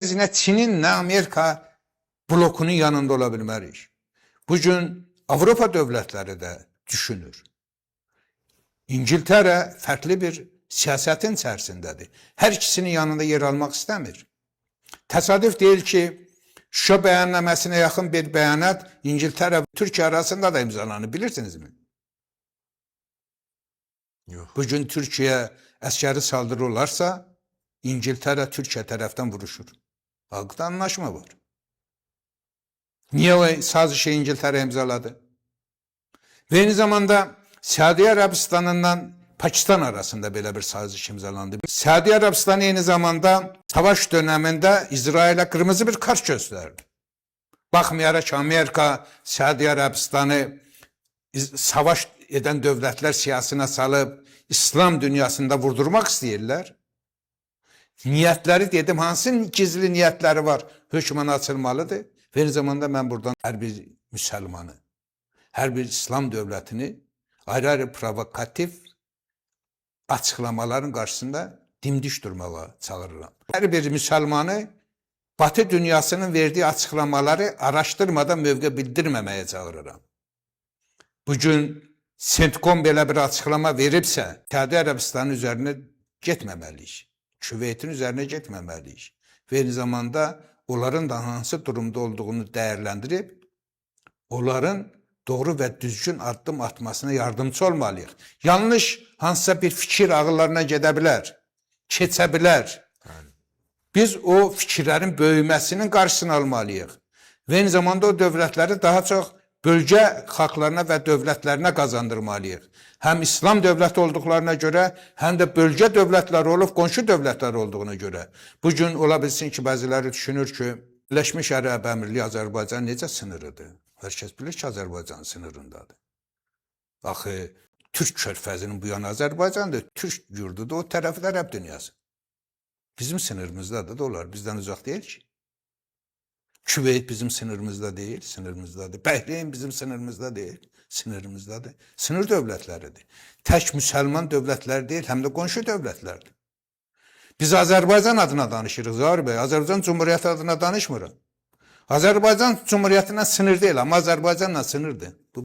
Biz ne Çin'in ne Amerika blokunun yanında ola bilmərik. Bugün Avropa dövlətləri də düşünür. İngiltərə fərqli bir siyasətin içərisindədir. Hər ikisinin yanında yer almaq istəmir. Təsadüf deyil ki, Şuşa bəyannaməsinə yaxın bir bəyanat İngiltərə və Türkiyə arasında da imzalanır, bilirsinizmi? Yox. Bugün Türkiyə əskəri saldırı olarsa, İngiltərə Türkiyə tərəfdən vuruşur. Halkda anlaşma var. Niye o sazişi İngiltere imzaladı? Ve aynı zamanda Suudi Arabistan'ından Pakistan arasında belə bir saziş imzalandı. Suudi Arabistan aynı zamanda savaş döneminde İsrail'e kırmızı bir kart gösterdi. Baxmayaraq ki, Amerika Suudi Arabistan'ı savaş eden devletler siyasına salıp İslam dünyasında vurdurmak istəyirlər. Niyetleri dedim, hansı gizli niyetleri var? Hökmən açılmalıdır. Ve aynı zamanda mən buradan her bir Müslümanı, her bir İslam devletini ayrı-ayrı provokatif açıklamaların karşısında dimdik durmağa çağırıram. Her bir Müslümanı Batı dünyasının verdiği açıklamaları araştırmadan mövqe bildirmemeye çağırıram. Bugün CENTCOM belə bir açıklama veribsə, Suudi Arabistanın üzerine getməməliyik. Küveytin üzerine getməməliyik. Ve aynı zamanda onların da hansı durumda olduğunu değerlendirip, onların doğru ve düzgün addım atmasına yardımcı olmalıyıq. Yanlış hansısa bir fikir ağıllarına gedə keçə bilər. Biz o fikirlerin böyüməsinin qarşısını almalıyıq. Ve aynı zamanda o dövlətləri daha çox bölge xalqlarına ve dövlətlərinə qazandırmalıyıq. Hem İslam devleti olduklarına göre hem de bölge devletleri olup komşu devletler olduğuna göre. Bugün ola bilsin ki bəziləri düşünür ki Birleşmiş Ərəb Əmirliyi Azərbaycan necə sınırıdır? Herkes bilir ki Azərbaycan sınırındadır. Axı Türk körfəzinin bu yana Azərbaycandır, Türk yurdudur, o tərəfi də Ərəb dünyası. Bizim sınırımızdadır da onlar bizden uzak değil ki. Küveyt bizim sınırımızda değil, sınırımızdadır. Bəhreyn bizim sınırımızda değil, sınırımızdadır. Sınır dövlətləridir. Tək Müslüman dövlətlər değil, hem de qonşu dövlətlərdir. Biz Azərbaycan adına danışırıq, Zahir bəy. Azərbaycan Cumhuriyyəti adına danışmırıq. Azərbaycan Cumhuriyyətinə sınır değil, ama Azərbaycanla sınırdır. Bu